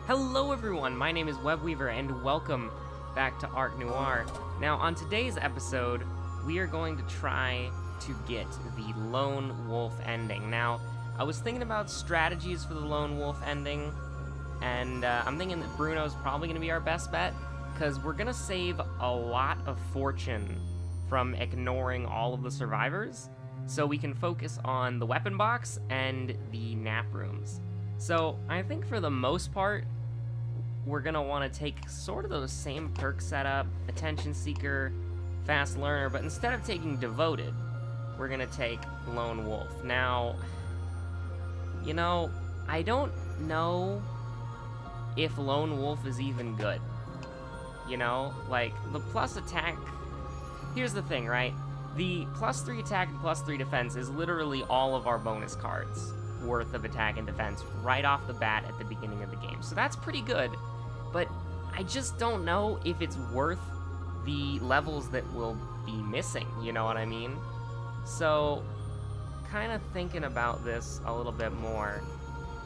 Hello everyone, my name is Webweaver and welcome back to Ark Noir. Now on today's episode, we are going to try to get the Lone Wolf ending. Now, I was thinking about strategies for the Lone Wolf ending, and I'm thinking that Bruno's probably going to be our best bet, because we're going to save a lot of fortune from ignoring all of the survivors, so we can focus on the weapon box and the nap rooms. So I think for the most part, we're gonna want to take sort of those same perk setup, Attention Seeker, Fast Learner, but instead of taking Devoted, we're gonna take Lone Wolf. Now, you know, I don't know if Lone Wolf is even good. You know, like, the plus attack, here's the thing, right? The +3 attack and +3 defense is literally all of our bonus cards worth of attack and defense right off the bat at the beginning of the game. So that's pretty good, but I just don't know if it's worth the levels that we'll be missing, you know what I mean? So, kind of thinking about this a little bit more,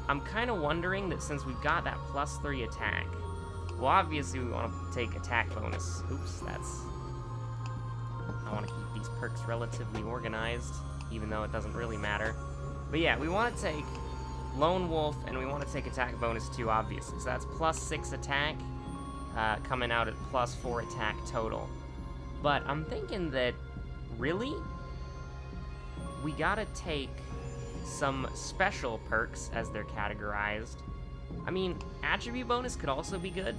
I'm kind of wondering that since we've got that +3 attack, well, obviously we want to take attack bonus. Oops, I want to keep these perks relatively organized, even though it doesn't really matter. But yeah, we want to take Lone Wolf, and we want to take attack bonus too, obviously. So that's +6 attack, coming out at +4 attack total. But I'm thinking that, really, we gotta take some special perks, as they're categorized. I mean, attribute bonus could also be good,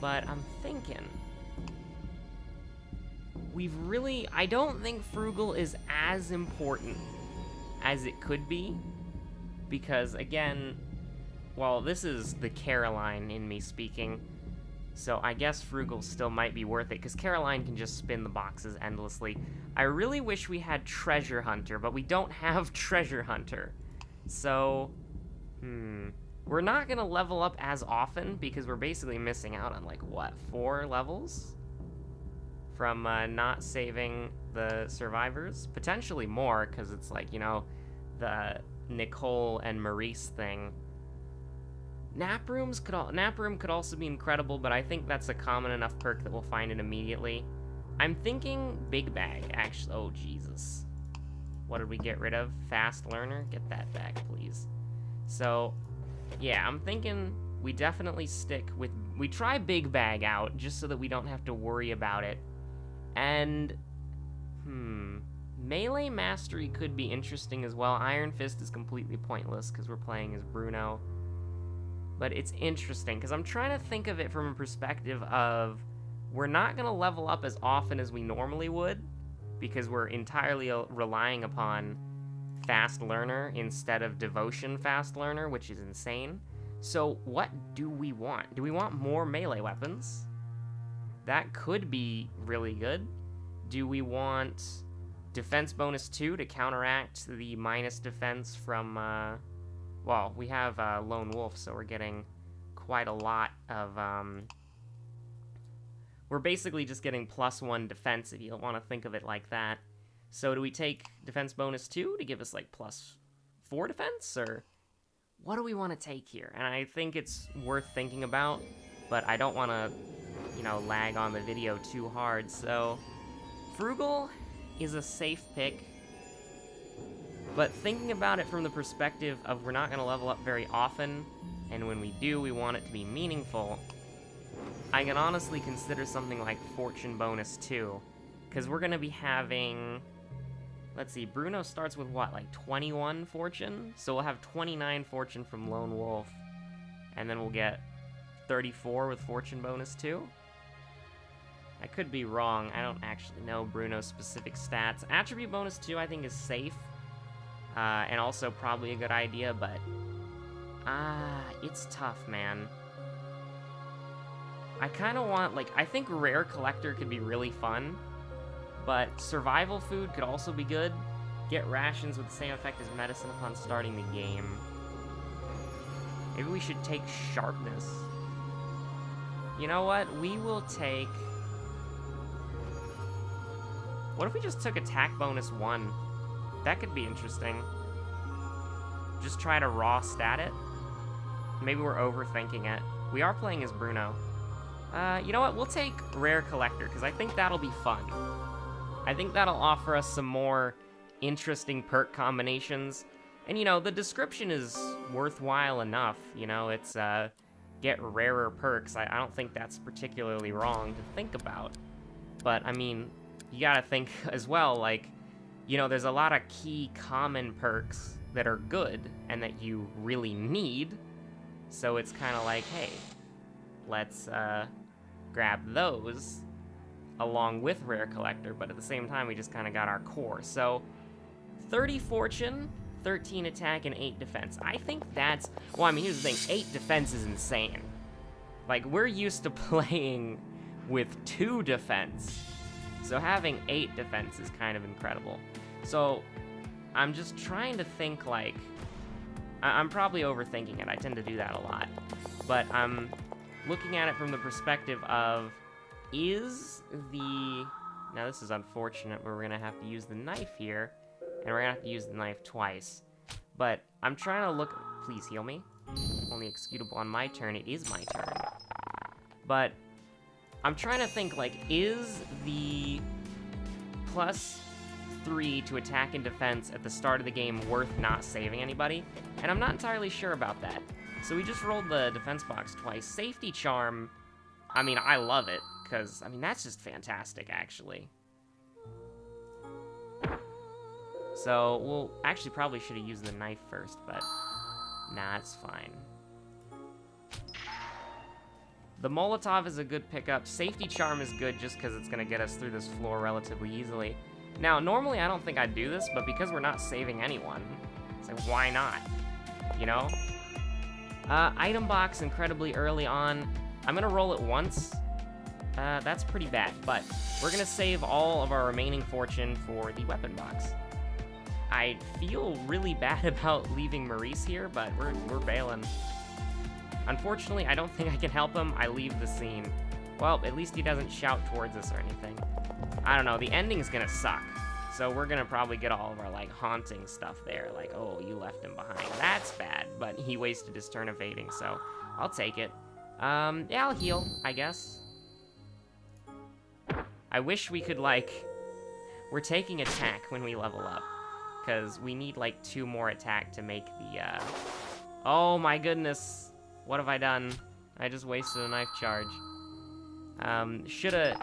but I'm thinking I don't think Frugal is as important as it could be, because again, well, this is the Caroline in me speaking, so I guess Frugal still might be worth it, because Caroline can just spin the boxes endlessly. I really wish we had Treasure Hunter, but we don't have Treasure Hunter, so, we're not gonna level up as often, because we're basically missing out on, like, what, 4 levels? From not saving the survivors? Potentially more, because it's like, you know, the Nicole and Maurice thing. Nap room could also be incredible, but I think that's a common enough perk that we'll find it immediately. I'm thinking Big Bag, actually. Oh, Jesus. What did we get rid of? Fast Learner? Get that back, please. So, yeah, I'm thinking we definitely stick with... We try Big Bag out, just so that we don't have to worry about it. And, Melee Mastery could be interesting as well. Iron Fist is completely pointless because we're playing as Bruno. But it's interesting because I'm trying to think of it from a perspective of we're not going to level up as often as we normally would because we're entirely relying upon Fast Learner instead of Devotion Fast Learner, which is insane. So what do we want? Do we want more melee weapons? That could be really good. Do we want defense bonus 2 to counteract the minus defense from, well, we have Lone Wolf, so we're getting quite a lot of, we're basically just getting +1 defense, if you want to think of it like that. So do we take defense bonus 2 to give us, like, +4 defense, or what do we want to take here? And I think it's worth thinking about, but I don't want to, you know, lag on the video too hard, so Frugal is a safe pick, but thinking about it from the perspective of we're not going to level up very often, and when we do, we want it to be meaningful, I can honestly consider something like Fortune Bonus 2, because we're going to be having, let's see, Bruno starts with what, like 21 Fortune? So we'll have 29 Fortune from Lone Wolf, and then we'll get 34 with Fortune Bonus 2? I could be wrong. I don't actually know Bruno's specific stats. Attribute bonus 2 I think is safe, and also probably a good idea, but it's tough, man. I kind of want, like, I think Rare Collector could be really fun, but Survival Food could also be good. Get rations with the same effect as medicine upon starting the game. Maybe we should take Sharpness. You know what? We will take... What if we just took attack bonus 1? That could be interesting. Just try to raw stat it. Maybe we're overthinking it. We are playing as Bruno. You know what? We'll take Rare Collector, because I think that'll be fun. I think that'll offer us some more interesting perk combinations. And, you know, the description is worthwhile enough. You know, it's, get rarer perks. I don't think that's particularly wrong to think about. But, I mean, you gotta think as well, like, you know, there's a lot of key common perks that are good and that you really need. So it's kind of like, hey, let's, grab those along with Rare Collector, but at the same time, we just kind of got our core. So, 30 Fortune, 13 attack, and 8 defense. I think that's... Well, I mean, here's the thing. 8 defense is insane. Like, we're used to playing with 2 defense. So having 8 defense is kind of incredible. So, I'm just trying to think, like... I'm probably overthinking it. I tend to do that a lot. But I'm looking at it from the perspective of... Is the... Now, this is unfortunate, but we're going to have to use the knife here. And we're going to have to use the knife twice. But I'm trying to look... Please heal me. Only executable on my turn. It is my turn. But I'm trying to think, like, is the +3 to attack and defense at the start of the game worth not saving anybody? And I'm not entirely sure about that. So we just rolled the defense box twice. Safety Charm, I mean, I love it. Because, I mean, that's just fantastic, actually. So, we'll actually probably should have used the knife first, but nah, it's fine. The Molotov is a good pickup. Safety Charm is good just because it's going to get us through this floor relatively easily. Now, normally I don't think I'd do this, but because we're not saving anyone, it's like, why not? You know? Item box incredibly early on. I'm going to roll it once. That's pretty bad, but we're gonna save all of our remaining fortune for the weapon box. I feel really bad about leaving Maurice here, but we're bailing. Unfortunately, I don't think I can help him. I leave the scene. Well, at least he doesn't shout towards us or anything. I don't know, the ending's gonna suck. So we're gonna probably get all of our, like, haunting stuff there. Like, oh, you left him behind. That's bad, but he wasted his turn evading, so I'll take it. Yeah, I'll heal, I guess. I wish we could, like... We're taking attack when we level up. Because we need, like, 2 more attack to make the, Oh my goodness. What have I done? I just wasted a knife charge. Shoulda...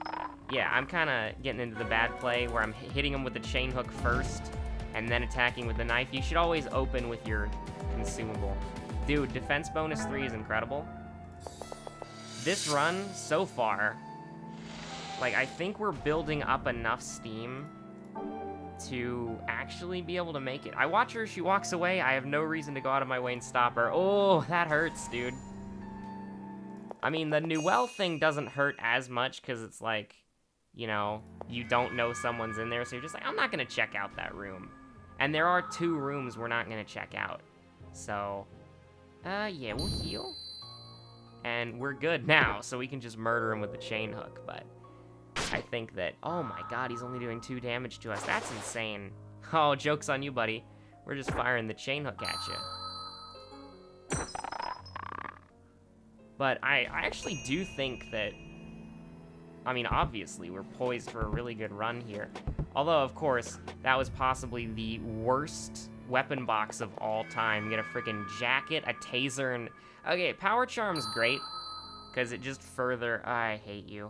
Yeah, I'm kind of getting into the bad play where I'm hitting him with the chain hook first and then attacking with the knife. You should always open with your consumable. Dude, defense bonus 3 is incredible. This run, so far... Like, I think we're building up enough steam to actually be able to make it. I watch her, she walks away, I have no reason to go out of my way and stop her. Oh, that hurts, dude. I mean, the Newell thing doesn't hurt as much, because it's like, you know, you don't know someone's in there, so you're just like, I'm not going to check out that room. And there are 2 rooms we're not going to check out. So, yeah, we'll heal. And we're good now, so we can just murder him with the chain hook, but... I think that... Oh my god, he's only doing 2 damage to us. That's insane. Oh, joke's on you, buddy. We're just firing the chain hook at you. But I actually do think that... I mean, obviously, we're poised for a really good run here. Although, of course, that was possibly the worst weapon box of all time. You get a freaking jacket, a taser, and... Okay, Power Charm's great. Because it just further... I hate you.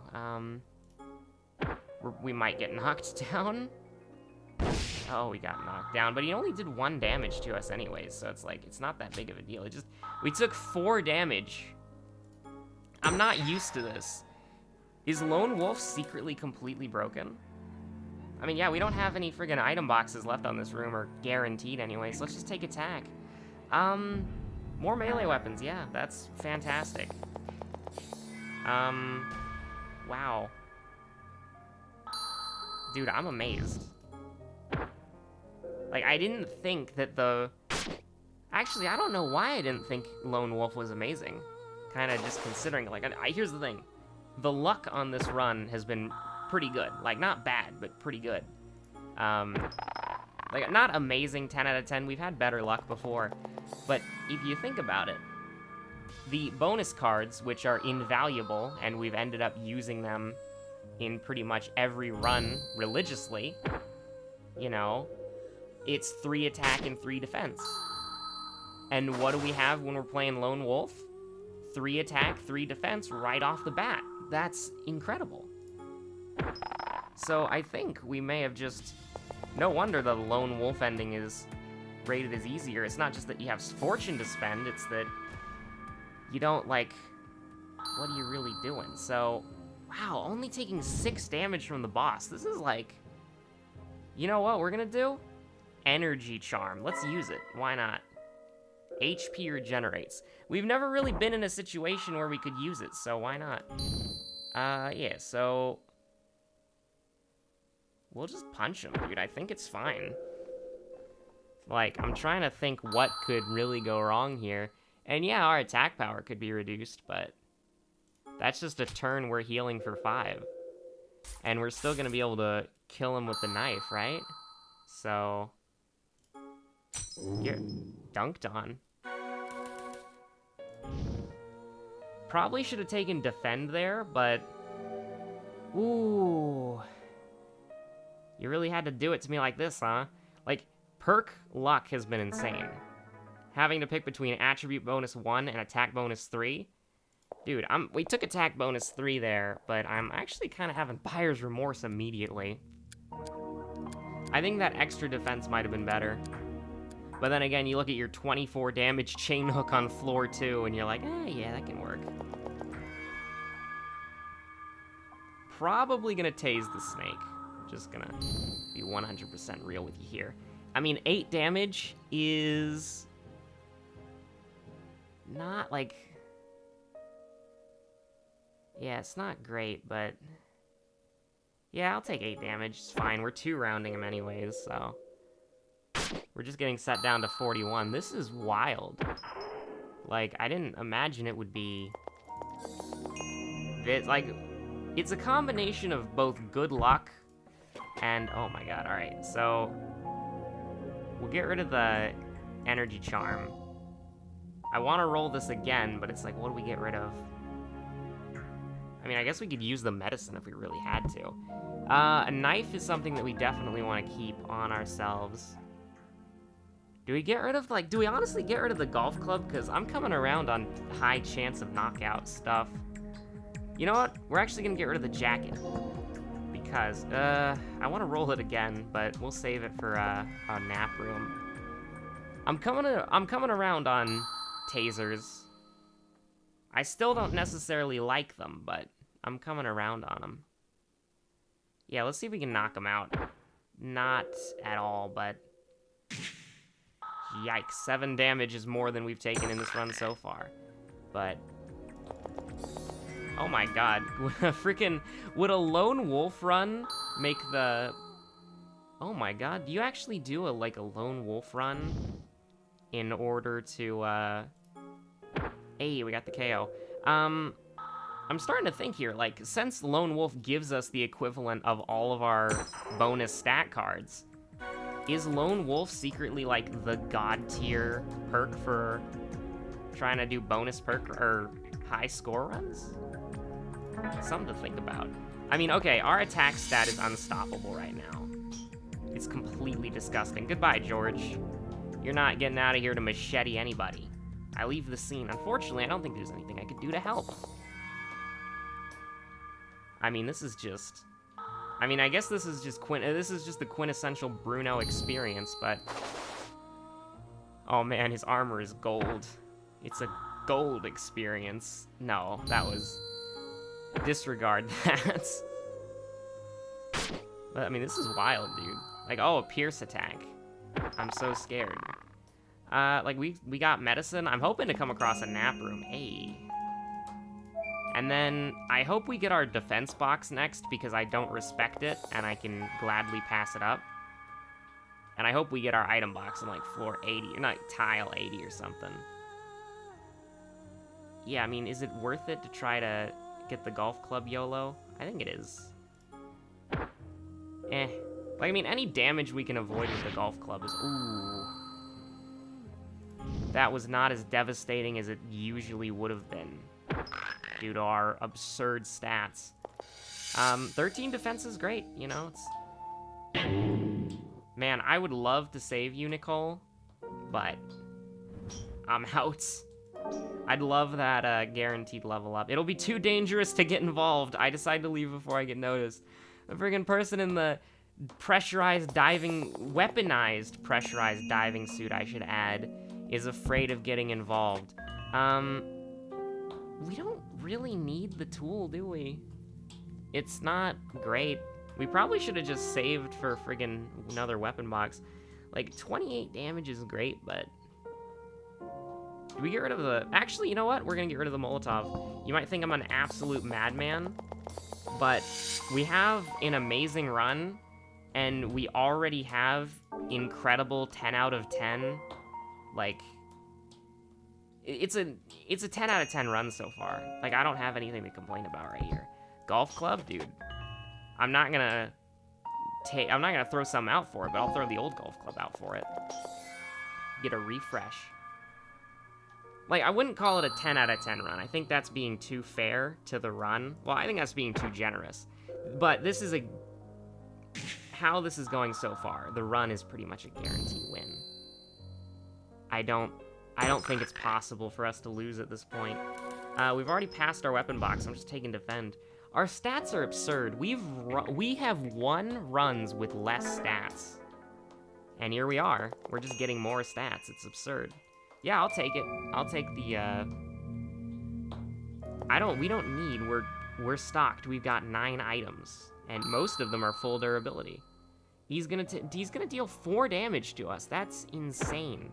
We might get knocked down. Oh, we got knocked down, but he only did 1 damage to us anyways, so it's like, it's not that big of a deal. It just, we took 4 damage. I'm not used to this. Is Lone Wolf secretly completely broken? I mean, yeah, we don't have any friggin' item boxes left on this room, or guaranteed anyway, so let's just take attack. More melee weapons, yeah, that's fantastic. Wow. Dude, I'm amazed. Like, I didn't think that the... Actually, I don't know why I didn't think Lone Wolf was amazing. Kind of just considering, like, here's the thing. The luck on this run has been pretty good. Like, not bad, but pretty good. Like, not amazing 10 out of 10. We've had better luck before. But if you think about it, the bonus cards, which are invaluable, and we've ended up using them in pretty much every run religiously, you know, it's 3 attack and 3 defense. And what do we have when we're playing Lone Wolf? 3 attack, 3 defense right off the bat. That's incredible. So I think we may have just... No wonder the Lone Wolf ending is rated as easier. It's not just that you have fortune to spend, it's that you don't, like... What are you really doing? So, wow, only taking 6 damage from the boss. This is like... You know what we're gonna do? Energy Charm. Let's use it. Why not? HP regenerates. We've never really been in a situation where we could use it, so why not? Yeah, so... We'll just punch him, dude. I think it's fine. Like, I'm trying to think what could really go wrong here. And yeah, our attack power could be reduced, but... That's just a turn we're healing for 5. And we're still gonna be able to kill him with the knife, right? So... You're dunked on. Probably should have taken defend there, but... Ooh... You really had to do it to me like this, huh? Like, perk luck has been insane. Having to pick between attribute bonus 1 and attack bonus 3. Dude, we took attack bonus 3 there, but I'm actually kind of having buyer's remorse immediately. I think that extra defense might have been better. But then again, you look at your 24 damage chain hook on floor 2, and you're like, yeah, that can work. Probably gonna tase the snake. Just gonna be 100% real with you here. I mean, 8 damage is not like... Yeah, it's not great, but... Yeah, I'll take 8 damage. It's fine. We're 2 rounding him anyways, so... We're just getting set down to 41. This is wild. Like, I didn't imagine it would be... It's like... It's a combination of both good luck and... Oh my god, alright. So... We'll get rid of the energy charm. I want to roll this again, but it's like, what do we get rid of? I mean, I guess we could use the medicine if we really had to. A knife is something that we definitely want to keep on ourselves. Do we get rid of, like, do we honestly get rid of the golf club? Because I'm coming around on high chance of knockout stuff. You know what? We're actually going to get rid of the jacket. Because, I want to roll it again, but we'll save it for, a nap room. I'm coming around on tasers. I still don't necessarily like them, but I'm coming around on them. Yeah, let's see if we can knock them out. Not at all, but... Yikes, 7 damage is more than we've taken in this run so far. But... Oh my god. Would a lone wolf run make the... Oh my god, do you actually do a lone wolf run in order to, Hey, we got the KO. I'm starting to think here, like, since Lone Wolf gives us the equivalent of all of our bonus stat cards, is Lone Wolf secretly, like, the god tier perk for trying to do bonus perk or high score runs? Something to think about. I mean, okay, our attack stat is unstoppable right now. It's completely disgusting. Goodbye, George. You're not getting out of here to machete anybody. I leave the scene. Unfortunately, I don't think there's anything I could do to help. I mean, this is just... I mean, I guess this is just the quintessential Bruno experience, but... Oh man, his armor is gold. It's a gold experience. No, that was... Disregard that. But, I mean, this is wild, dude. Like, oh, a pierce attack. I'm so scared. Like, we got medicine. I'm hoping to come across a nap room. Hey. And then, I hope we get our defense box next, because I don't respect it, and I can gladly pass it up. And I hope we get our item box in, like, floor 80, or not, tile 80 or something. Yeah, I mean, is it worth it to try to get the golf club YOLO? I think it is. Like, I mean, any damage we can avoid with the golf club is... Ooh. That was not as devastating as it usually would have been due to our absurd stats. 13 defense is great, you know, it's... Man, I would love to save you, Nicole, but I'm out. I'd love that guaranteed level up. It'll be too dangerous to get involved. I decide to leave before I get noticed. The friggin' person in the weaponized pressurized diving suit, I should add, is afraid of getting involved. We don't really need the tool, do we? It's not great. We probably should have just saved for friggin' another weapon box. Like, 28 damage is great, but... Do we get rid of the... Actually, you know what? We're gonna get rid of the Molotov. You might think I'm an absolute madman, but we have an amazing run, and we already have incredible 10 out of 10. Like, it's a 10 out of 10 run so far. Like, I don't have anything to complain about right here. Golf club, dude. I'm not gonna throw something out for it, but I'll throw the old golf club out for it. Get a refresh. Like, I wouldn't call it a 10 out of 10 run. I think that's being too fair to the run. Well, I think that's being too generous. But this is how this is going so far. The run is pretty much a guaranteed win. I don't think it's possible for us to lose at this point. We've already passed our weapon box. I'm just taking defend. Our stats are absurd. We have won runs with less stats. And here we are. We're just getting more stats. It's absurd. Yeah, I'll take it. I'll take the, we don't need, we're stocked. We've got 9 items, and most of them are full durability. He's gonna deal 4 damage to us. That's insane.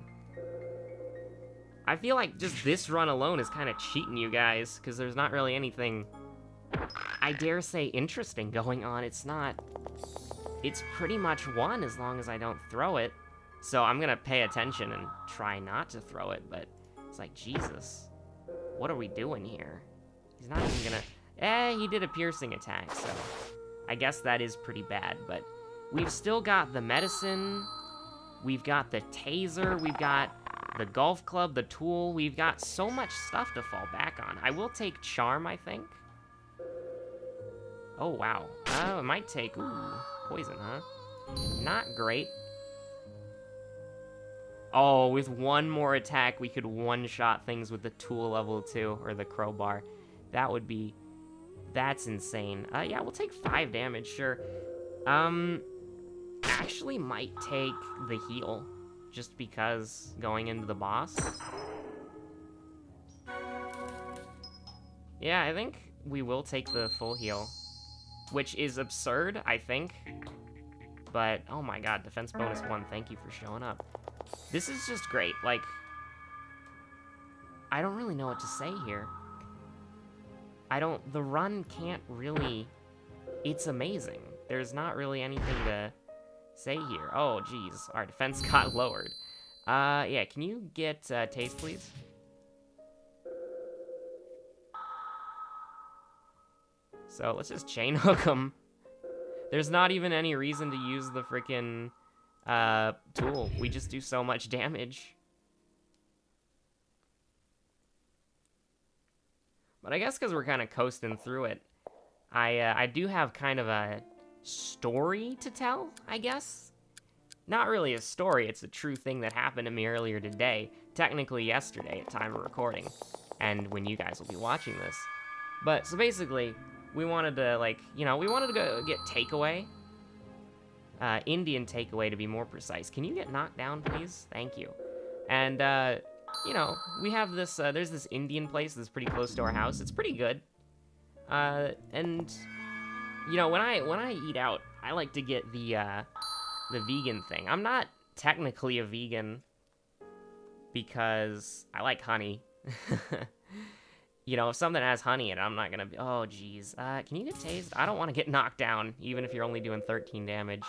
I feel like just this run alone is kind of cheating you guys, because there's not really anything, I dare say, interesting going on. It's pretty much won as long as I don't throw it. So I'm gonna pay attention and try not to throw it, but it's like, Jesus, what are we doing here? He's not even gonna, he did a piercing attack, so I guess that is pretty bad, but we've still got the medicine, we've got the taser, we've got the golf club, the tool, we've got so much stuff to fall back on. I will take charm, I think. Oh, wow. Oh, it might take, poison, huh? Not great. Oh, with one more attack, we could one-shot things with the tool level 2, or the crowbar. That's insane. Yeah, we'll take 5 damage, sure. Actually might take the heal, just because going into the boss. Yeah, I think we will take the full heal, which is absurd, I think. But, oh my god, defense bonus 1, thank you for showing up. This is just great, like, I don't really know what to say here. The run can't really, it's amazing. There's not really anything to say here. Oh, geez, our defense got lowered. Yeah, can you get, taste, please? So, let's just chain hook him. There's not even any reason to use the frickin', tool. We just do so much damage. But I guess because we're kind of coasting through it, I do have kind of a story to tell, I guess. Not really a story, it's a true thing that happened to me earlier today. Technically yesterday at time of recording, and when you guys will be watching this. But, so basically, we wanted to, like, you know, we wanted to go get takeaway. Indian takeaway, to be more precise. Can you get knocked down, please? Thank you. And, you know, we have this, there's this Indian place that's pretty close to our house. It's pretty good. And, you know, when I eat out, I like to get the vegan thing. I'm not technically a vegan because I like honey. You know, if something has honey in it, I'm not gonna be, oh, geez. Can you get tased? I don't want to get knocked down, even if you're only doing 13 damage.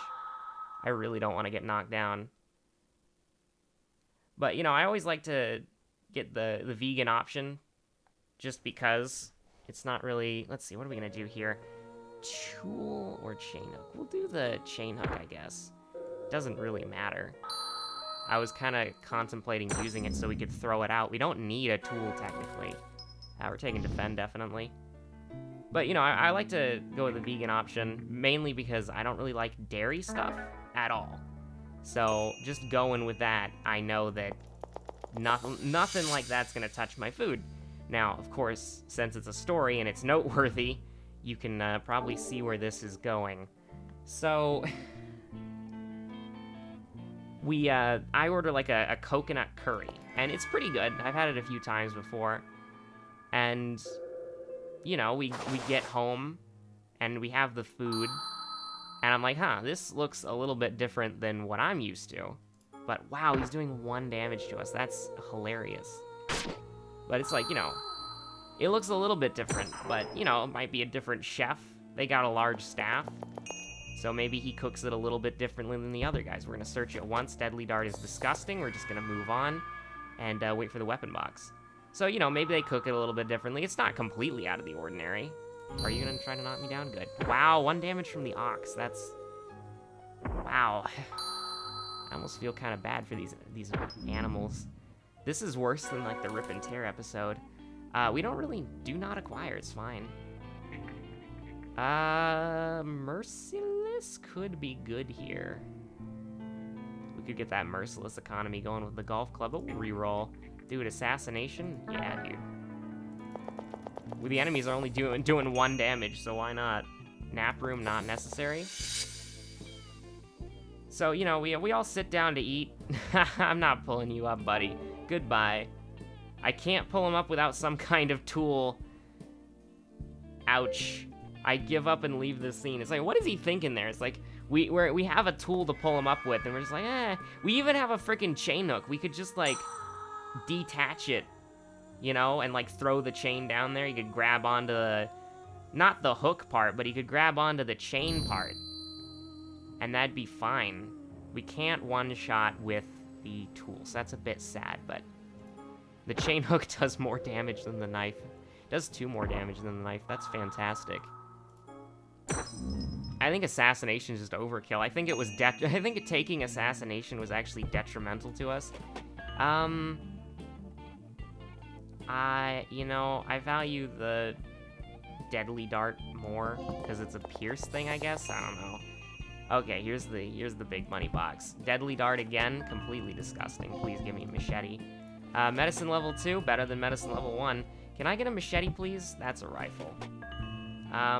I really don't want to get knocked down. But, you know, I always like to get the vegan option, just because it's not really, let's see, what are we gonna do here? Tool or chain hook? We'll do the chain hook, I guess. Doesn't really matter. I was kind of contemplating using it so we could throw it out. We don't need a tool, technically. We're taking defend, definitely. But, you know, I like to go with the vegan option, mainly because I don't really like dairy stuff at all. So, just going with that, I know that nothing like that's going to touch my food. Now, of course, since it's a story and it's noteworthy, you can probably see where this is going. So... I order like a coconut curry, and it's pretty good. I've had it a few times before. And, you know, we get home, and we have the food, and I'm like, huh, this looks a little bit different than what I'm used to. But wow, he's doing 1 damage to us. That's hilarious. But it's like, you know, it looks a little bit different, but, you know, it might be a different chef. They got a large staff. So maybe he cooks it a little bit differently than the other guys. We're going to search it once. Deadly Dart is disgusting. We're just going to move on and wait for the weapon box. So, you know, maybe they cook it a little bit differently. It's not completely out of the ordinary. Are you going to try to knock me down? Good. Wow, 1 damage from the ox. That's... Wow. I almost feel kind of bad for these animals. This is worse than, like, the Rip and Tear episode. We don't really... Do not acquire. It's fine. Merciless could be good here. We could get that Merciless economy going with the golf club. Oh, reroll. Dude, assassination? Yeah, dude. Well, the enemies are only doing 1 damage, so why not? Nap room, not necessary. So, you know, we all sit down to eat. I'm not pulling you up, buddy. Goodbye. I can't pull him up without some kind of tool. Ouch. I give up and leave this scene. It's like, what is he thinking there? It's like, we have a tool to pull him up with, and we're just like, eh. We even have a freaking chain hook. We could just, like, detach it, you know, and, like, throw the chain down there. You could grab onto the, not the hook part, but he could grab onto the chain part, and that'd be fine. We can't one-shot with the tools. That's a bit sad, but the chain hook does more damage than the knife. It does 2 more damage than the knife. That's fantastic. I think assassination is just overkill. I think it was I think taking assassination was actually detrimental to us. You know, I value the Deadly Dart more because it's a pierce thing, I guess. I don't know. Okay, here's the big money box. Deadly Dart again, completely disgusting. Please give me a machete. Medicine level 2, better than medicine level 1. Can I get a machete, please? That's a rifle. Yeah,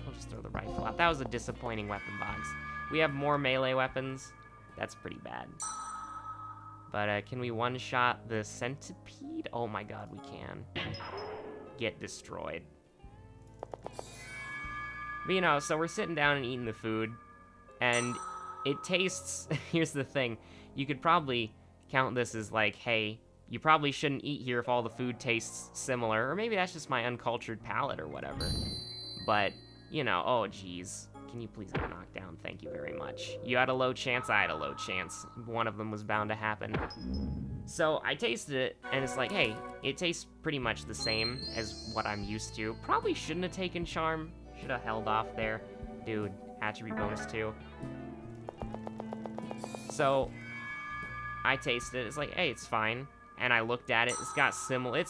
we'll just throw the rifle out. That was a disappointing weapon box. We have more melee weapons. That's pretty bad. But can we one-shot the centipede? Oh my god, we can. Get destroyed. But, you know, so we're sitting down and eating the food, and it tastes... Here's the thing. You could probably count this as like, hey, you probably shouldn't eat here if all the food tastes similar, or maybe that's just my uncultured palate or whatever. But, you know, oh, geez. Can you please get knocked down? Thank you very much. You had a low chance, I had a low chance. One of them was bound to happen. So I tasted it, and it's like, hey, it tastes pretty much the same as what I'm used to. Probably shouldn't have taken Charm. Should have held off there. Dude, attribute bonus 2. So I tasted it. It's like, hey, it's fine. And I looked at it. It's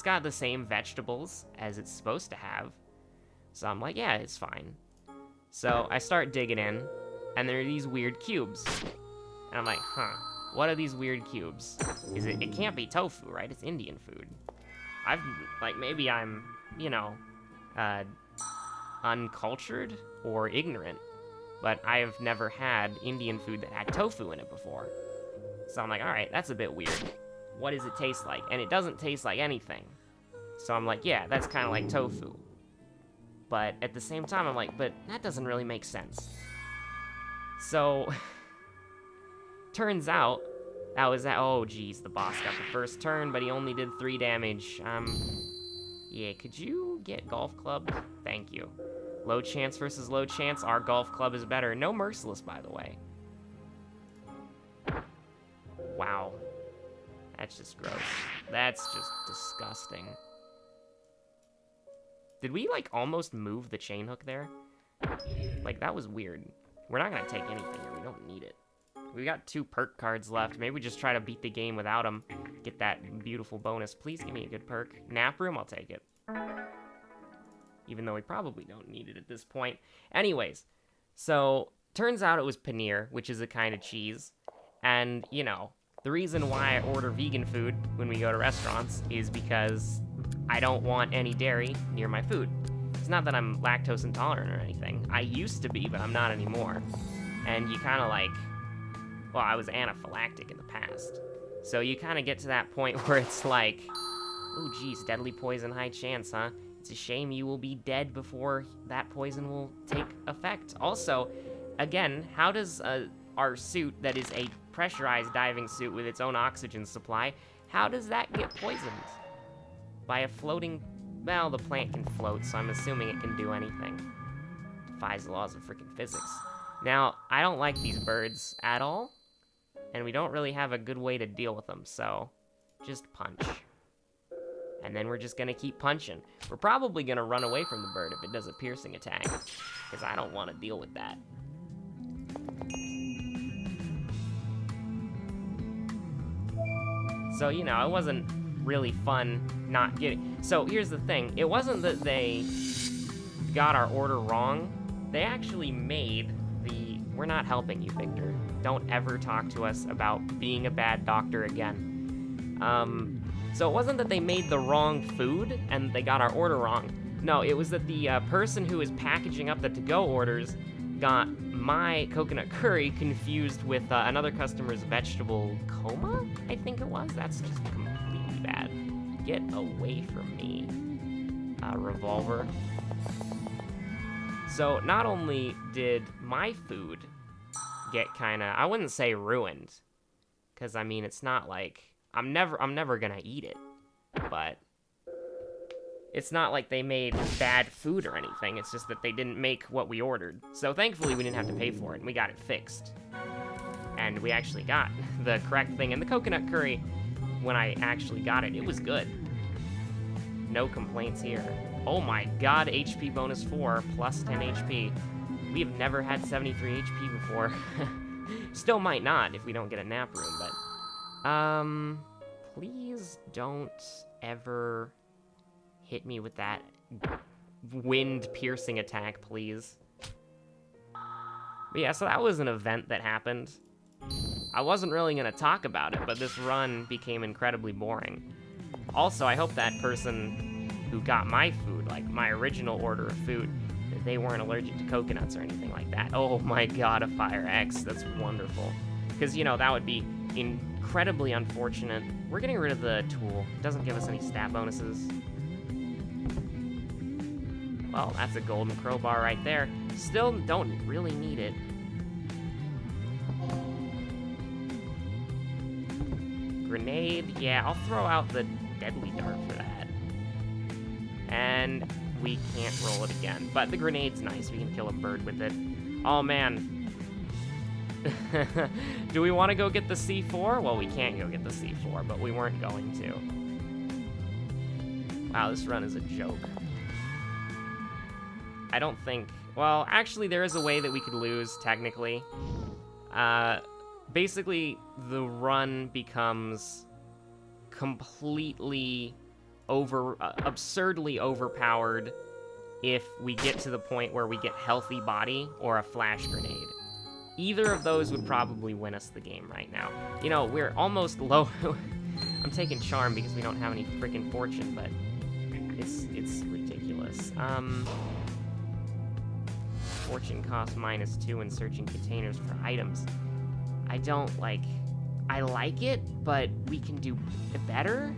got the same vegetables as it's supposed to have. So I'm like, yeah, it's fine. So I start digging in, and there are these weird cubes. And I'm like, huh, what are these weird cubes? It can't be tofu, right? It's Indian food. Maybe I'm, you know, uncultured or ignorant, but I have never had Indian food that had tofu in it before. So I'm like, all right, that's a bit weird. What does it taste like? And it doesn't taste like anything. So I'm like, yeah, that's kind of like tofu. But at the same time, I'm like, but that doesn't really make sense. So, turns out, that was that. Oh, geez, the boss got the first turn, but he only did 3 damage. Yeah, could you get golf club? Thank you. Low chance versus low chance. Our golf club is better. No merciless, by the way. Wow. That's just gross. That's just disgusting. Did we, like, almost move the chain hook there? Like, that was weird. We're not gonna take anything here. We don't need it. We got 2 perk cards left. Maybe we just try to beat the game without them. Get that beautiful bonus. Please give me a good perk. Nap room, I'll take it. Even though we probably don't need it at this point. Anyways, so turns out it was paneer, which is a kind of cheese. And, you know, the reason why I order vegan food when we go to restaurants is because I don't want any dairy near my food. It's not that I'm lactose intolerant or anything. I used to be, but I'm not anymore. And you kind of like... Well, I was anaphylactic in the past. So you kind of get to that point where it's like, oh, geez, deadly poison, high chance, huh? It's a shame you will be dead before that poison will take effect. Also, again, how does our suit that is a pressurized diving suit with its own oxygen supply, how does that get poisoned? By a floating... Well, the plant can float, so I'm assuming it can do anything. Defies the laws of freaking physics. Now, I don't like these birds at all. And we don't really have a good way to deal with them, so just punch. And then we're just gonna keep punching. We're probably gonna run away from the bird if it does a piercing attack, because I don't want to deal with that. So, you know, it wasn't really fun not getting... So, here's the thing. It wasn't that they got our order wrong. They actually made the... We're not helping you, Victor. Don't ever talk to us about being a bad doctor again. So it wasn't that they made the wrong food and they got our order wrong. No, it was that the person who was packaging up the to-go orders got my coconut curry confused with another customer's vegetable coma, I think it was. That's just completely bad. Get away from me, revolver. So not only did my food get kind of, I wouldn't say ruined, because I mean it's not like I'm never gonna eat it, but it's not like they made bad food or anything. It's just that they didn't make what we ordered. So thankfully we didn't have to pay for it, and we got it fixed, and we actually got the correct thing. And the coconut curry, when I actually got it, it was good. No complaints here. Oh my god, HP bonus 4 plus 10 HP. We have never had 73 HP before. Still might not if we don't get a nap room, but... Please don't ever hit me with that wind-piercing attack, please. But yeah, so that was an event that happened. I wasn't really gonna talk about it, but this run became incredibly boring. Also, I hope that person who got my food, like my original order of food, they weren't allergic to coconuts or anything like that. Oh my god, a Fire X. That's wonderful. Because, you know, that would be incredibly unfortunate. We're getting rid of the tool. It doesn't give us any stat bonuses. Well, that's a golden crowbar right there. Still don't really need it. Grenade. Yeah, I'll throw out the deadly dart for that. And... we can't roll it again, but the grenade's nice. We can kill a bird with it. Oh, man. Do we want to go get the C4? Well, we can't go get the C4, but we weren't going to. Wow, this run is a joke. I don't think... Well, actually, there is a way that we could lose, technically. Basically, the run becomes completely... absurdly overpowered if we get to the point where we get healthy body or a flash grenade. Either of those would probably win us the game right now. You know, we're almost low. I'm taking charm because we don't have any freaking fortune, but it's ridiculous. Fortune costs -2 in searching containers for items. I don't like... I like it, but we can do better?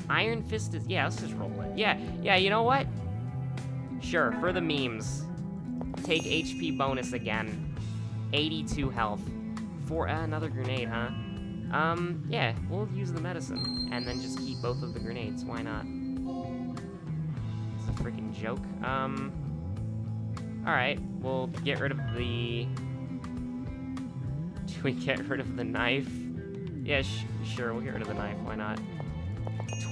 Iron Fist is... Yeah, let's just roll it. Yeah, you know what? Sure, for the memes. Take HP bonus again. 82 health. For another grenade, huh? Yeah, we'll use the medicine. And then just keep both of the grenades. Why not? It's a freaking joke. Alright, we'll get rid of the... Do we get rid of the knife? Yeah, sure, we'll get rid of the knife. Why not?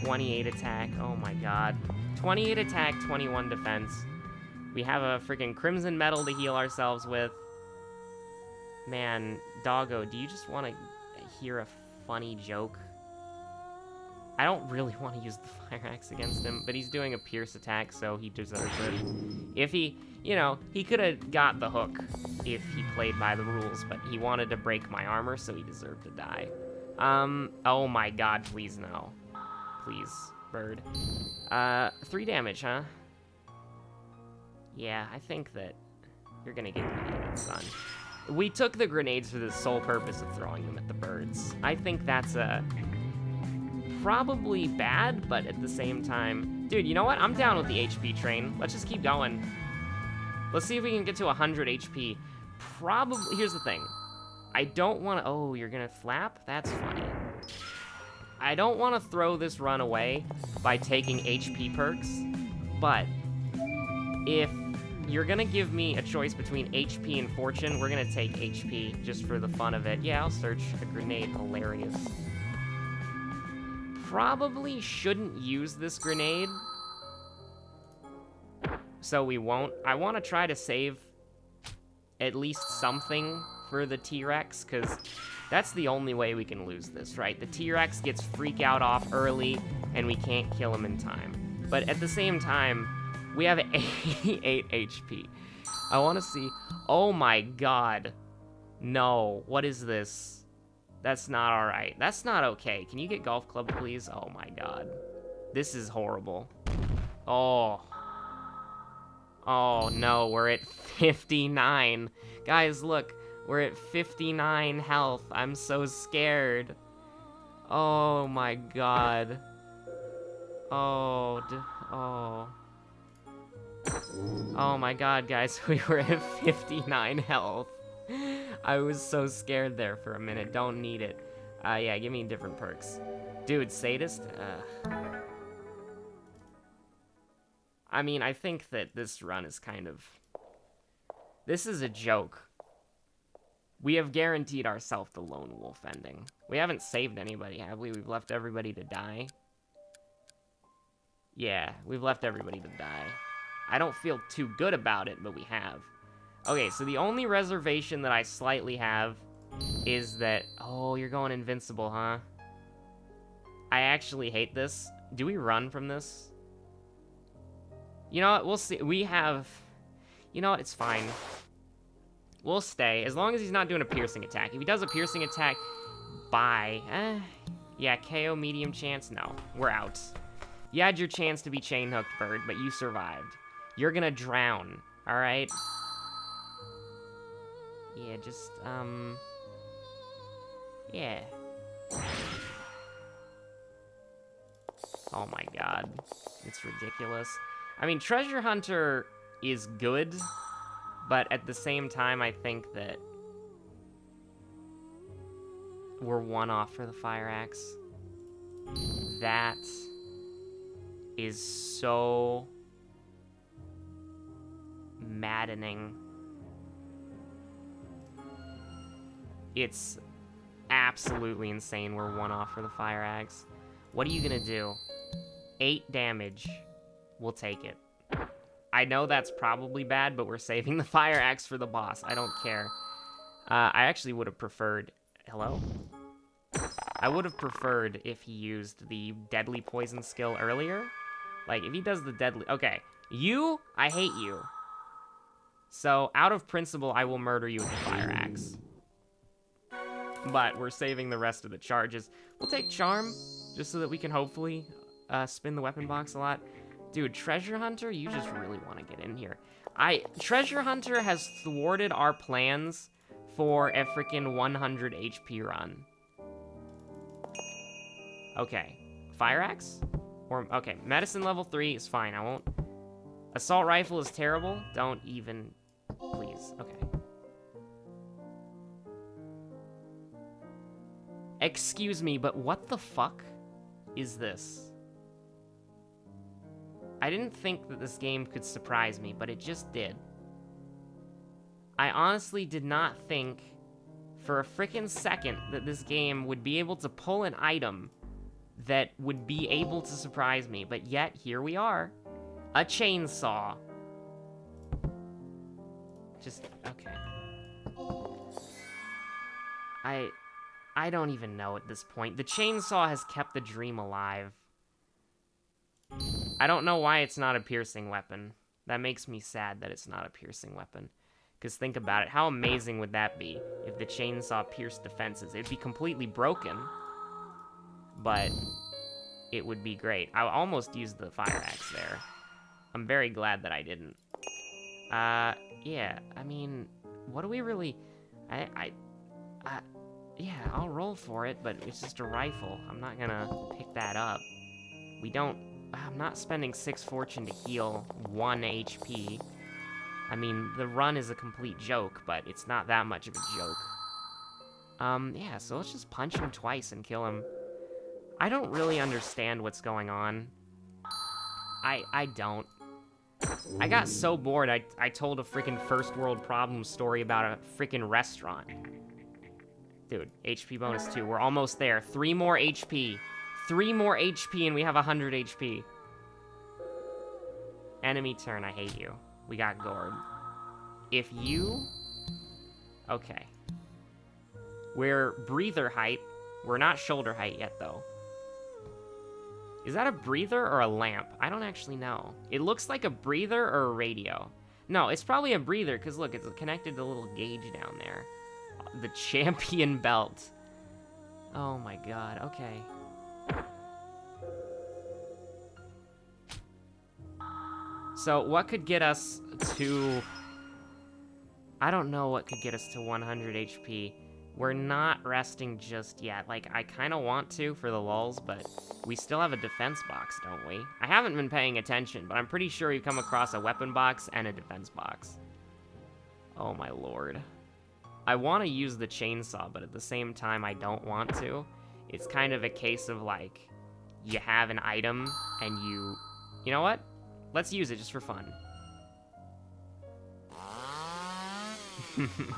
28 attack, oh my god. 28 attack, 21 defense. We have a freaking crimson metal to heal ourselves with. Man, Doggo, do you just want to hear a funny joke? I don't really want to use the fire axe against him, but he's doing a pierce attack, so he deserves it. If he, you know, he could have got the hook if he played by the rules, but he wanted to break my armor, so he deserved to die. Oh my god, please no. Please, bird. 3 damage, huh? Yeah, I think that you're gonna get grenaded, son. We took the grenades for the sole purpose of throwing them at the birds. I think that's probably bad, but at the same time... Dude, you know what? I'm down with the HP train. Let's just keep going. Let's see if we can get to 100 HP. Probably... Here's the thing. I don't want to... Oh, you're gonna flap? That's funny. I don't want to throw this run away by taking HP perks, but if you're gonna give me a choice between HP and Fortune, we're gonna take HP just for the fun of it. Yeah, I'll search a grenade. Hilarious. Probably shouldn't use this grenade, so we won't. I want to try to save at least something for the T-Rex, because that's the only way we can lose this, right? The T-Rex gets freak out off early, and we can't kill him in time. But at the same time, we have 88 HP. I want to see... Oh my god. No. What is this? That's not alright. That's not okay. Can you get golf club, please? Oh my god. This is horrible. Oh. Oh no, we're at 59. Guys, look. We're at 59 health. I'm so scared. Oh my god. Oh. Oh. Oh my god, guys. We were at 59 health. I was so scared there for a minute. Don't need it. Yeah, give me different perks. Dude, sadist? I mean, I think that this run is kind of... This is a joke. We have guaranteed ourselves the lone wolf ending. We haven't saved anybody, have we? We've left everybody to die. Yeah, we've left everybody to die. I don't feel too good about it, but we have. Okay, so the only reservation that I slightly have is that... Oh, you're going invincible, huh? I actually hate this. Do we run from this? You know what? We'll see. We have... You know what? It's fine. We'll stay, as long as he's not doing a piercing attack. If he does a piercing attack, bye. Yeah, KO medium chance? No, we're out. You had your chance to be chain hooked, bird, but you survived. You're gonna drown, alright? Yeah, just, yeah. Oh my god. It's ridiculous. I mean, Treasure Hunter is good, but at the same time, I think that we're one off for the Fire Axe. That is so maddening. It's absolutely insane we're one off for the Fire Axe. What are you gonna do? 8 damage. We'll take it. I know that's probably bad, but we're saving the Fire Axe for the boss. I don't care. I actually would have preferred... Hello? I would have preferred if he used the deadly poison skill earlier. Like, if he does the deadly... Okay. You, I hate you. So, out of principle, I will murder you with the Fire Axe. But we're saving the rest of the charges. We'll take Charm, just so that we can hopefully spin the weapon box a lot. Dude, Treasure Hunter, you just really want to get in here. Treasure Hunter has thwarted our plans for a freaking 100 HP run. Okay. Fire Axe? Or, okay, Medicine level 3 is fine, I won't. Assault Rifle is terrible. Don't even, please, okay. Excuse me, but what the fuck is this? I didn't think that this game could surprise me, but it just did. I honestly did not think for a frickin' second that this game would be able to pull an item that would be able to surprise me, but yet, here we are. A chainsaw. Just, okay. I don't even know at this point. The chainsaw has kept the dream alive. I don't know why it's not a piercing weapon. That makes me sad that it's not a piercing weapon. Because think about it, how amazing would that be if the chainsaw pierced defenses? It'd be completely broken, but it would be great. I almost used the fire axe there. I'm very glad that I didn't. Yeah, I mean, what do we really... yeah, I'll roll for it, but it's just a rifle. I'm not gonna pick that up. I'm not spending 6 fortune to heal 1 HP. I mean, the run is a complete joke, but it's not that much of a joke. Yeah, so let's just punch him twice and kill him. I don't really understand what's going on. I don't. I got so bored, I told a freaking first world problem story about a freaking restaurant. Dude, HP bonus 2. We're almost there. 3 more HP. 3 more HP and we have 100 HP. Enemy turn, I hate you. We got gourd. If you... Okay. We're breather height. We're not shoulder height yet, though. Is that a breather or a lamp? I don't actually know. It looks like a breather or a radio. No, it's probably a breather, because look, it's connected to a little gauge down there. The champion belt. Oh my god, okay. So, what could get us to... I don't know what could get us to 100 HP. We're not resting just yet. Like, I kind of want to for the lulz, but we still have a defense box, don't we? I haven't been paying attention, but I'm pretty sure we've come across a weapon box and a defense box. Oh my lord. I want to use the chainsaw, but at the same time, I don't want to. It's kind of a case of, like, you have an item, and you... You know what? Let's use it just for fun.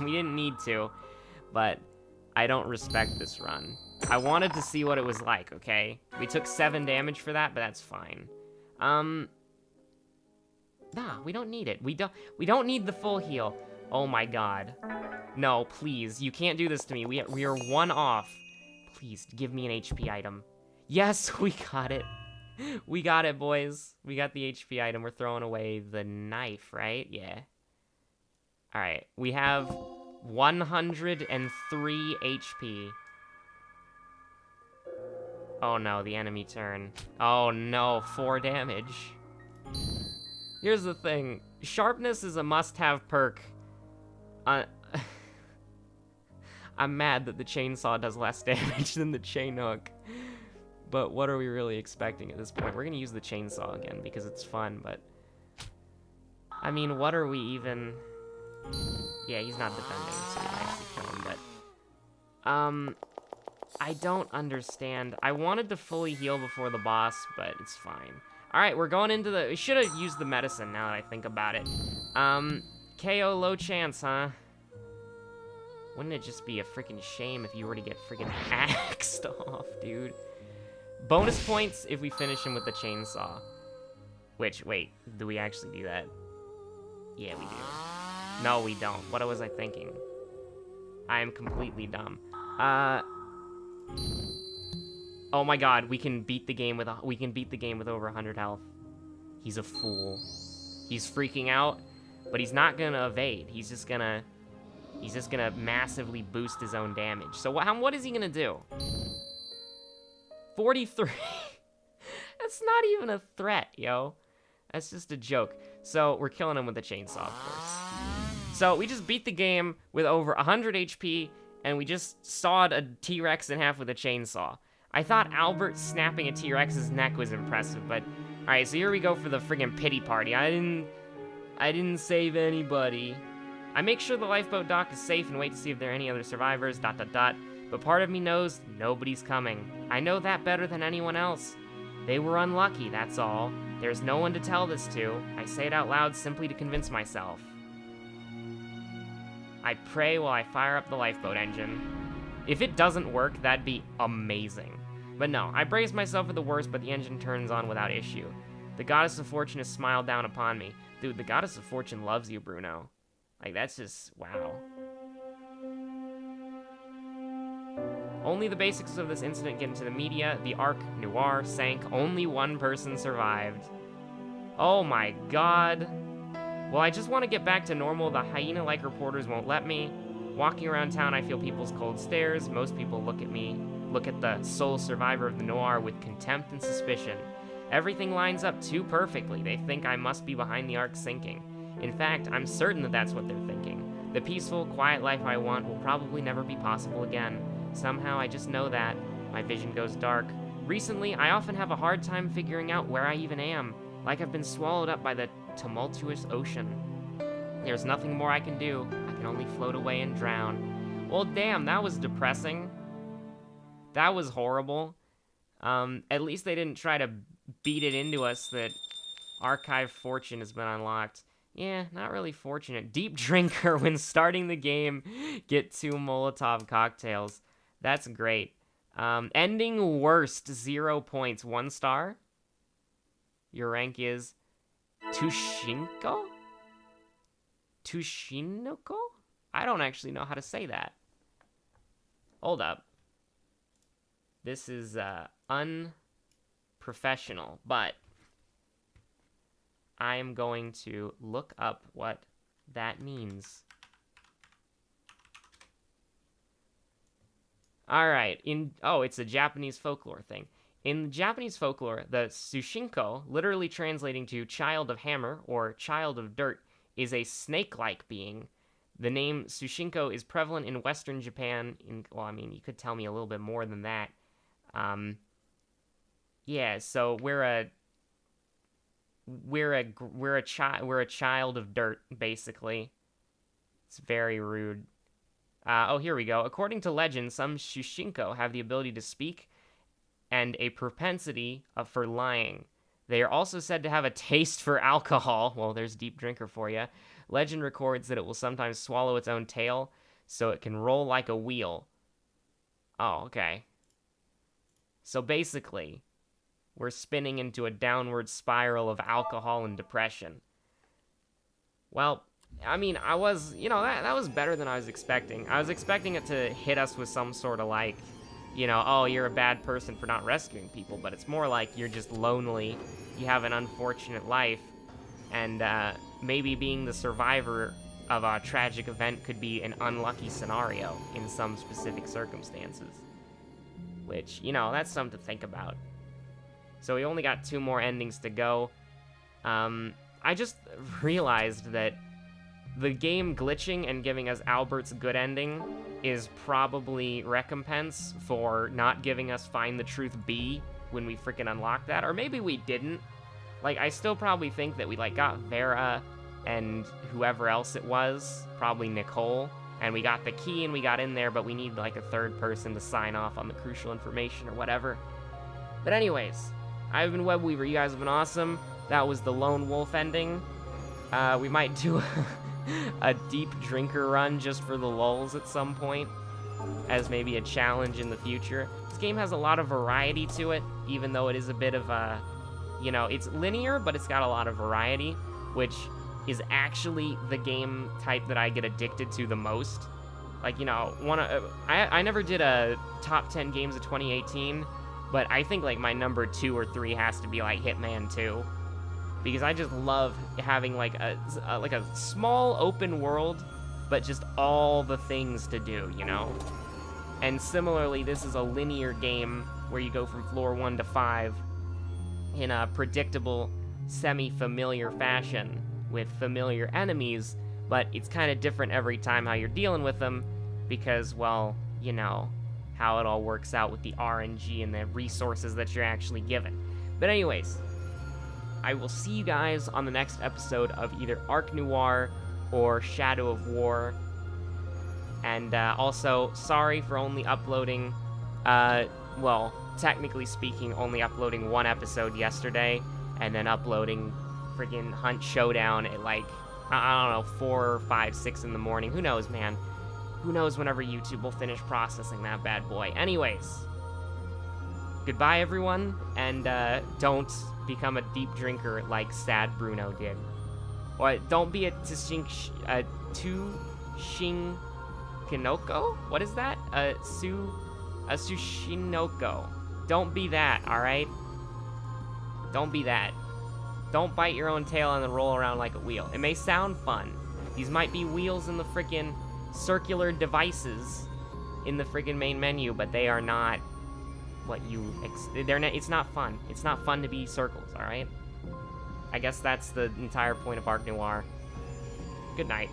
We didn't need to, but I don't respect this run. I wanted to see what it was like, okay? We took 7 damage for that, but that's fine. Nah, we don't need it. We don't need the full heal. Oh my god. No, please, you can't do this to me. We are 1 off. Please, give me an HP item. Yes, we got it. We got it, boys. We got the HP item. We're throwing away the knife, right? Yeah. Alright, we have 103 HP. Oh no, the enemy turn. Oh no, 4 damage. Here's the thing. Sharpness is a must-have perk. I'm mad that the chainsaw does less damage than the chain hook. But what are we really expecting at this point? We're gonna use the chainsaw again because it's fun, but... I mean, what are we even... Yeah, he's not defending, so we might actually kill him, but... I don't understand. I wanted to fully heal before the boss, but it's fine. Alright, we're going into the... We should have used the medicine now that I think about it. KO low chance, huh? Wouldn't it just be a freaking shame if you were to get freaking axed off, dude? Bonus points if we finish him with the chainsaw. Which, wait, do we actually do that? Yeah, we do. No, we don't. What was I thinking? I am completely dumb. Oh my god, we can beat the game with over 100 health. He's a fool. He's freaking out, but he's not gonna evade. He's just gonna massively boost his own damage. So what is he gonna do? 43. That's not even a threat, yo. That's just a joke. So we're killing him with the chainsaw, of course. So we just beat the game with over 100 HP, and we just sawed a T-Rex in half with a chainsaw. I thought Albert snapping a T-Rex's neck was impressive, but... Alright, so here we go for the friggin' pity party. I didn't save anybody. I make sure the lifeboat dock is safe and wait to see if there are any other survivors, ... But part of me knows nobody's coming. I know that better than anyone else. They were unlucky, that's all. There's no one to tell this to. I say it out loud simply to convince myself. I pray while I fire up the lifeboat engine. If it doesn't work, that'd be amazing. But no, I brace myself for the worst, but the engine turns on without issue. The goddess of fortune has smiled down upon me. Dude, the goddess of fortune loves you, Bruno. Like, that's just, wow. Only the basics of this incident get into the media. The Ark Noir sank. Only one person survived. Oh my god. Well, I just want to get back to normal. The hyena-like reporters won't let me. Walking around town, I feel people's cold stares. Most people look at the sole survivor of the Noir with contempt and suspicion. Everything lines up too perfectly. They think I must be behind the Ark sinking. In fact, I'm certain that that's what they're thinking. The peaceful, quiet life I want will probably never be possible again. Somehow, I just know that. My vision goes dark. Recently, I often have a hard time figuring out where I even am, like I've been swallowed up by the tumultuous ocean. There's nothing more I can do. I can only float away and drown. Well, damn, that was depressing. That was horrible. At least they didn't try to beat it into us that Archive Fortune has been unlocked. Yeah, not really fortunate. Deep drinker when starting the game. Get 2 Molotov cocktails. That's great. Ending worst, 0 points. 1 star. Your rank is Tsuchinoko? Tsuchinoko? I don't actually know how to say that. Hold up. This is unprofessional, but I am going to look up what that means. Alright, it's a Japanese folklore thing. In Japanese folklore, the Tsuchinoko, literally translating to child of hammer or child of dirt, is a snake-like being. The name Tsuchinoko is prevalent in Western Japan. You could tell me a little bit more than that. Yeah, so we're a child of dirt, basically. It's very rude. Here we go. According to legend, some Tsuchinoko have the ability to speak and a propensity for lying. They are also said to have a taste for alcohol. Well, there's deep drinker for you. Legend records that it will sometimes swallow its own tail, so it can roll like a wheel. Oh, okay. So basically, we're spinning into a downward spiral of alcohol and depression. Well, I mean, that was better than I was expecting. I was expecting it to hit us with some sort of like, oh, you're a bad person for not rescuing people, but it's more like you're just lonely, you have an unfortunate life, and maybe being the survivor of a tragic event could be an unlucky scenario in some specific circumstances. Which, that's something to think about. So we only got 2 more endings to go. I just realized that the game glitching and giving us Albert's good ending is probably recompense for not giving us Find the Truth B when we freaking unlocked that. Or maybe we didn't. Like, I still probably think that we, got Vera and whoever else it was, probably Nicole, and we got the key and we got in there, but we need, a third person to sign off on the crucial information or whatever. But anyways, I've been Webweaver. You guys have been awesome. That was the Lone Wolf ending. We might do a deep drinker run just for the lulz at some point, as maybe a challenge in the future. This game has a lot of variety to it, even though it is a bit of a, it's linear, but it's got a lot of variety, which is actually the game type that I get addicted to the most. I never did a top 10 games of 2018, but I think my number 2 or 3 has to be Hitman 2. Because I just love having a small open world, but just all the things to do, And similarly, this is a linear game where you go from floor 1 to 5 in a predictable, semi-familiar fashion with familiar enemies, but it's kind of different every time how you're dealing with them because, well, how it all works out with the RNG and the resources that you're actually given. But anyways, I will see you guys on the next episode of either Ark Noir or Shadow of War. And also, sorry for only uploading, technically speaking, only uploading 1 episode yesterday, and then uploading friggin' Hunt Showdown at I don't know, 4, 5, 6 in the morning. Who knows, man? Who knows whenever YouTube will finish processing that bad boy. Anyways, goodbye, everyone, and don't become a deep drinker like Sad Bruno did. Or don't be a Tsuchinoko? What is that? A Tsuchinoko. Don't be that, alright? Don't be that. Don't bite your own tail and then roll around like a wheel. It may sound fun. These might be wheels in the freaking circular devices in the freaking main menu, but they are not what you... they're not, it's not fun. It's not fun to be circles, alright? I guess that's the entire point of Ark Noir. Good night.